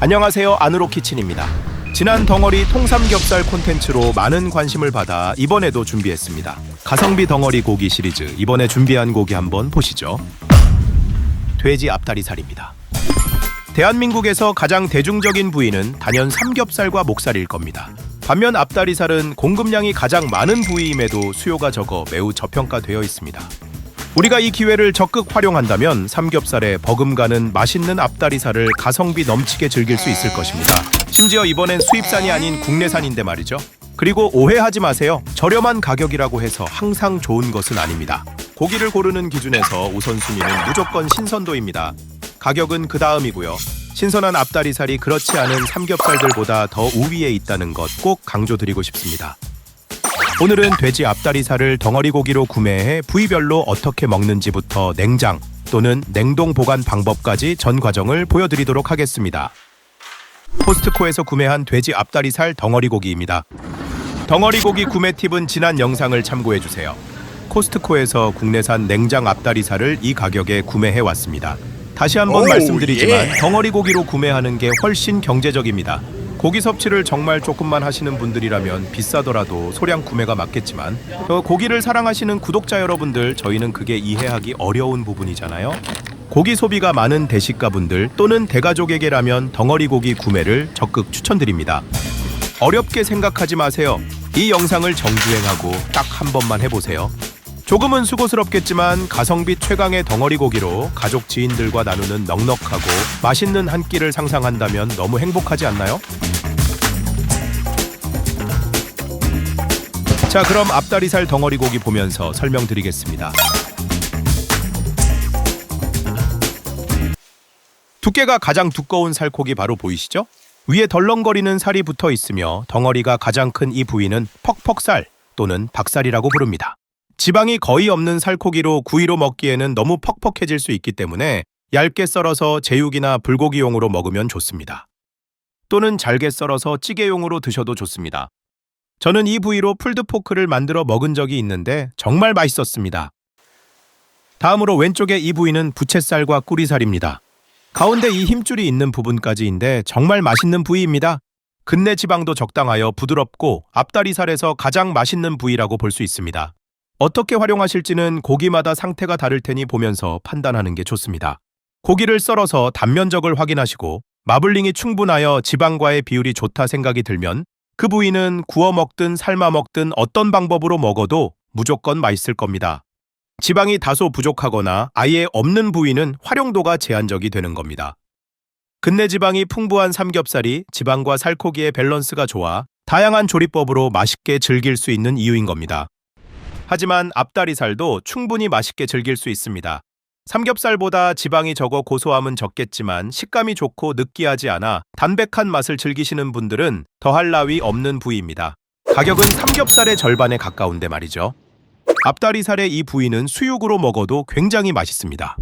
안녕하세요, 아누로키친입니다. 지난 덩어리 통삼겹살 콘텐츠로 많은 관심을 받아 이번에도 준비했습니다. 가성비 덩어리 고기 시리즈, 이번에 준비한 고기 한번 보시죠. 돼지 앞다리살입니다. 대한민국에서 가장 대중적인 부위는 단연 삼겹살과 목살일 겁니다. 반면 앞다리살은 공급량이 가장 많은 부위임에도 수요가 적어 매우 저평가되어 있습니다. 우리가 이 기회를 적극 활용한다면 삼겹살에 버금가는 맛있는 앞다리살을 가성비 넘치게 즐길 수 있을 것입니다. 심지어 이번엔 수입산이 아닌 국내산인데 말이죠. 그리고 오해하지 마세요. 저렴한 가격이라고 해서 항상 좋은 것은 아닙니다. 고기를 고르는 기준에서 우선순위는 무조건 신선도입니다. 가격은 그 다음이고요. 신선한 앞다리살이 그렇지 않은 삼겹살들보다 더 우위에 있다는 것 꼭 강조드리고 싶습니다. 오늘은 돼지 앞다리살을 덩어리 고기로 구매해 부위별로 어떻게 먹는지부터 냉장 또는 냉동 보관 방법까지 전 과정을 보여드리도록 하겠습니다. 코스트코에서 구매한 돼지 앞다리살 덩어리 고기입니다. 덩어리 고기 구매 팁은 지난 영상을 참고해주세요. 코스트코에서 국내산 냉장 앞다리살을 이 가격에 구매해 왔습니다. 다시 한번 말씀드리지만 덩어리 고기로 구매하는 게 훨씬 경제적입니다. 고기 섭취를 정말 조금만 하시는 분들이라면 비싸더라도 소량 구매가 맞겠지만 고기를 사랑하시는 구독자 여러분들, 저희는 그게 이해하기 어려운 부분이잖아요. 고기 소비가 많은 대식가분들 또는 대가족에게라면 덩어리 고기 구매를 적극 추천드립니다. 어렵게 생각하지 마세요. 이 영상을 정주행하고 딱 한 번만 해보세요. 조금은 수고스럽겠지만 가성비 최강의 덩어리 고기로 가족 지인들과 나누는 넉넉하고 맛있는 한 끼를 상상한다면 너무 행복하지 않나요? 자, 그럼 앞다리살 덩어리 고기 보면서 설명드리겠습니다. 두께가 가장 두꺼운 살코기 바로 보이시죠? 위에 덜렁거리는 살이 붙어 있으며 덩어리가 가장 큰 이 부위는 퍽퍽살 또는 박살이라고 부릅니다. 지방이 거의 없는 살코기로 구이로 먹기에는 너무 퍽퍽해질 수 있기 때문에 얇게 썰어서 제육이나 불고기용으로 먹으면 좋습니다. 또는 잘게 썰어서 찌개용으로 드셔도 좋습니다. 저는 이 부위로 풀드포크를 만들어 먹은 적이 있는데 정말 맛있었습니다. 다음으로 왼쪽에 이 부위는 부채살과 꾸리살입니다. 가운데 이 힘줄이 있는 부분까지인데 정말 맛있는 부위입니다. 근내 지방도 적당하여 부드럽고 앞다리살에서 가장 맛있는 부위라고 볼 수 있습니다. 어떻게 활용하실지는 고기마다 상태가 다를 테니 보면서 판단하는 게 좋습니다. 고기를 썰어서 단면적을 확인하시고 마블링이 충분하여 지방과의 비율이 좋다 생각이 들면 그 부위는 구워 먹든 삶아 먹든 어떤 방법으로 먹어도 무조건 맛있을 겁니다. 지방이 다소 부족하거나 아예 없는 부위는 활용도가 제한적이 되는 겁니다. 근내 지방이 풍부한 삼겹살이 지방과 살코기의 밸런스가 좋아 다양한 조리법으로 맛있게 즐길 수 있는 이유인 겁니다. 하지만 앞다리살도 충분히 맛있게 즐길 수 있습니다. 삼겹살보다 지방이 적어 고소함은 적겠지만 식감이 좋고 느끼하지 않아 담백한 맛을 즐기시는 분들은 더할 나위 없는 부위입니다. 가격은 삼겹살의 절반에 가까운데 말이죠. 앞다리살의 이 부위는 수육으로 먹어도 굉장히 맛있습니다.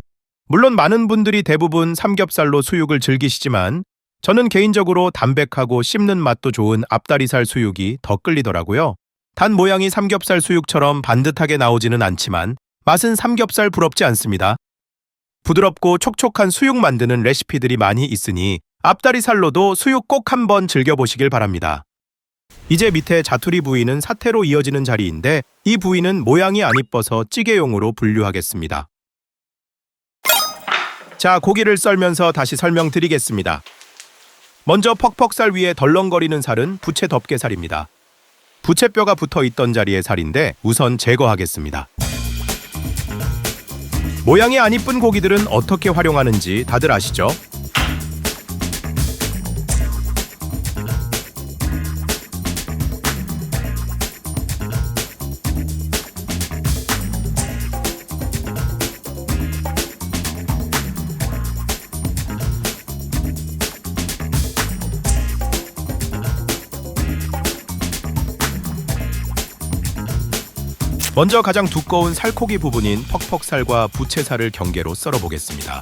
물론 많은 분들이 대부분 삼겹살로 수육을 즐기시지만 저는 개인적으로 담백하고 씹는 맛도 좋은 앞다리살 수육이 더 끌리더라고요. 단 모양이 삼겹살 수육처럼 반듯하게 나오지는 않지만 맛은 삼겹살 부럽지 않습니다. 부드럽고 촉촉한 수육 만드는 레시피들이 많이 있으니 앞다리살로도 수육 꼭 한번 즐겨보시길 바랍니다. 이제 밑에 자투리 부위는 사태로 이어지는 자리인데 이 부위는 모양이 안 이뻐서 찌개용으로 분류하겠습니다. 자, 고기를 썰면서 다시 설명드리겠습니다. 먼저 퍽퍽살 위에 덜렁거리는 살은 부채 덮개살입니다. 부채뼈가 붙어 있던 자리의 살인데 우선 제거하겠습니다. 모양이 안 이쁜 고기들은 어떻게 활용하는지 다들 아시죠? 먼저 가장 두꺼운 살코기 부분인 퍽퍽살과 부채살을 경계로 썰어보겠습니다.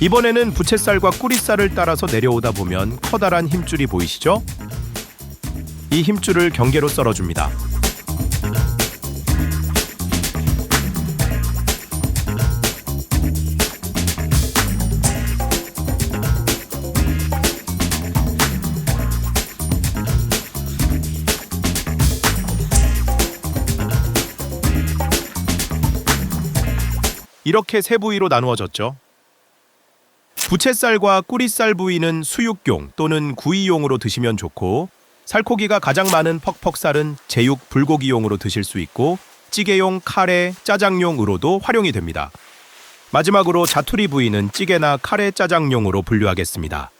이번에는 부채살과 꾸리살을 따라서 내려오다 보면 커다란 힘줄이 보이시죠? 이 힘줄을 경계로 썰어줍니다. 이렇게 세 부위로 나누어졌죠. 부채살과 꾸리살 부위는 수육용 또는 구이용으로 드시면 좋고, 살코기가 가장 많은 퍽퍽살은 제육, 불고기용으로 드실 수 있고, 찌개용, 카레, 짜장용으로도 활용이 됩니다. 마지막으로 자투리 부위는 찌개나 카레, 짜장용으로 분류하겠습니다.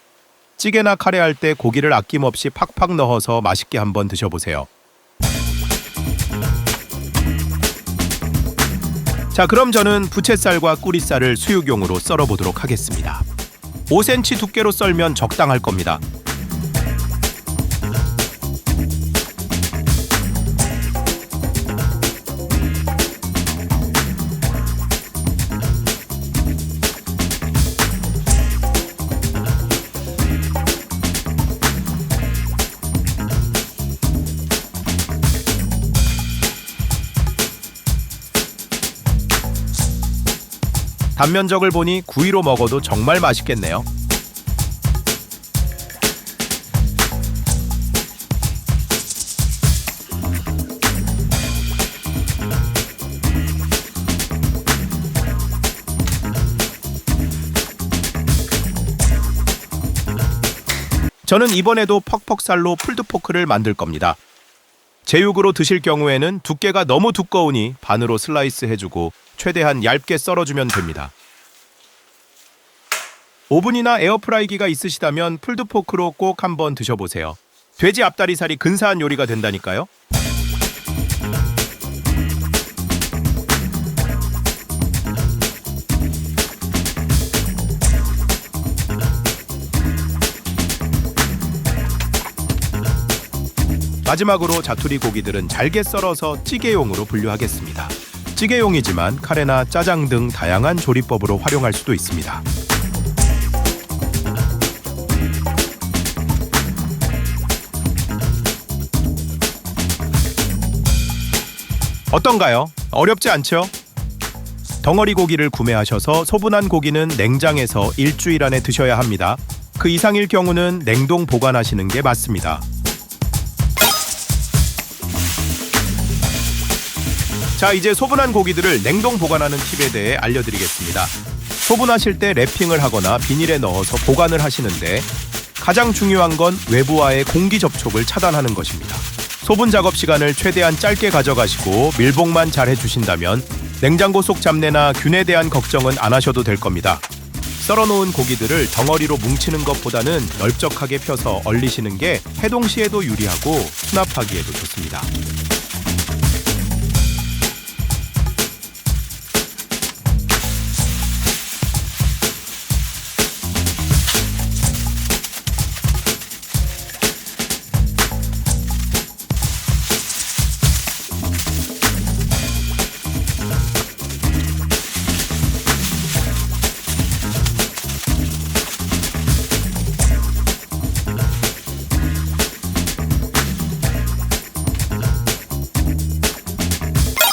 찌개나 카레 할 때 고기를 아낌없이 팍팍 넣어서 맛있게 한번 드셔보세요. 자, 그럼 저는 부채살과 꾸리살을 수육용으로 썰어보도록 하겠습니다. 5cm 두께로 썰면 적당할 겁니다. 단면적을 보니 구이로 먹어도 정말 맛있겠네요. 저는 이번에도 퍽퍽살로 풀드포크를 만들 겁니다. 제육으로 드실 경우에는 두께가 너무 두꺼우니 반으로 슬라이스 해주고 최대한 얇게 썰어주면 됩니다. 오븐이나 에어프라이기가 있으시다면 풀드포크로 꼭 한번 드셔보세요. 돼지 앞다리살이 근사한 요리가 된다니까요. 마지막으로 자투리 고기들은 잘게 썰어서 찌개용으로 분류하겠습니다. 찌개용이지만 카레나 짜장 등 다양한 조리법으로 활용할 수도 있습니다. 어떤가요? 어렵지 않죠? 덩어리 고기를 구매하셔서 소분한 고기는 냉장에서 일주일 안에 드셔야 합니다. 그 이상일 경우는 냉동 보관하시는 게 맞습니다. 자, 이제 소분한 고기들을 냉동 보관하는 팁에 대해 알려드리겠습니다. 소분하실 때 랩핑을 하거나 비닐에 넣어서 보관을 하시는데 가장 중요한 건 외부와의 공기 접촉을 차단하는 것입니다. 소분 작업 시간을 최대한 짧게 가져가시고 밀봉만 잘 해주신다면 냉장고 속 잡내나 균에 대한 걱정은 안 하셔도 될 겁니다. 썰어놓은 고기들을 덩어리로 뭉치는 것보다는 넓적하게 펴서 얼리시는 게 해동 시에도 유리하고 수납하기에도 좋습니다.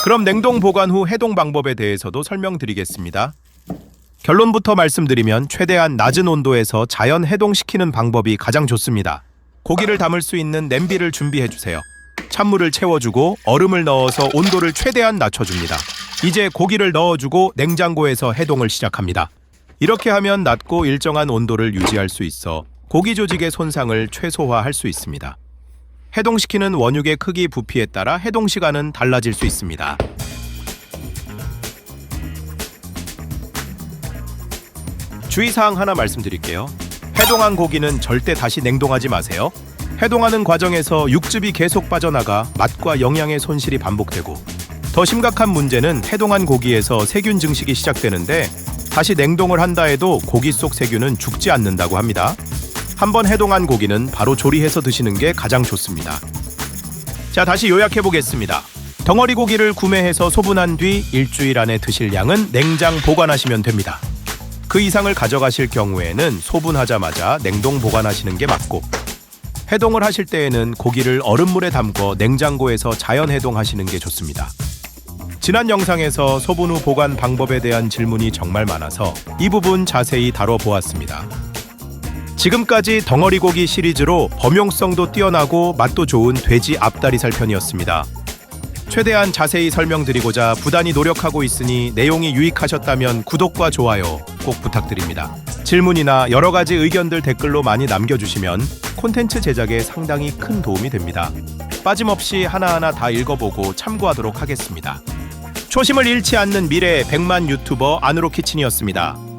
그럼 냉동 보관 후 해동 방법에 대해서도 설명드리겠습니다. 결론부터 말씀드리면 최대한 낮은 온도에서 자연 해동시키는 방법이 가장 좋습니다. 고기를 담을 수 있는 냄비를 준비해주세요. 찬물을 채워주고 얼음을 넣어서 온도를 최대한 낮춰줍니다. 이제 고기를 넣어주고 냉장고에서 해동을 시작합니다. 이렇게 하면 낮고 일정한 온도를 유지할 수 있어 고기 조직의 손상을 최소화할 수 있습니다. 해동시키는 원육의 크기, 부피에 따라 해동 시간은 달라질 수 있습니다. 주의사항 하나 말씀드릴게요. 해동한 고기는 절대 다시 냉동하지 마세요. 해동하는 과정에서 육즙이 계속 빠져나가 맛과 영양의 손실이 반복되고, 더 심각한 문제는 해동한 고기에서 세균 증식이 시작되는데 다시 냉동을 한다 해도 고기 속 세균은 죽지 않는다고 합니다. 한번 해동한 고기는 바로 조리해서 드시는 게 가장 좋습니다. 자, 다시 요약해 보겠습니다. 덩어리 고기를 구매해서 소분한 뒤 일주일 안에 드실 양은 냉장 보관하시면 됩니다. 그 이상을 가져가실 경우에는 소분하자마자 냉동 보관하시는 게 맞고, 해동을 하실 때에는 고기를 얼음물에 담궈 냉장고에서 자연 해동하시는 게 좋습니다. 지난 영상에서 소분 후 보관 방법에 대한 질문이 정말 많아서 이 부분 자세히 다뤄보았습니다. 지금까지 덩어리고기 시리즈로 범용성도 뛰어나고 맛도 좋은 돼지 앞다리살 편이었습니다. 최대한 자세히 설명드리고자 부단히 노력하고 있으니 내용이 유익하셨다면 구독과 좋아요 꼭 부탁드립니다. 질문이나 여러 가지 의견들 댓글로 많이 남겨주시면 콘텐츠 제작에 상당히 큰 도움이 됩니다. 빠짐없이 하나하나 다 읽어보고 참고하도록 하겠습니다. 초심을 잃지 않는 미래의 100만 유튜버 안으로 키친이었습니다.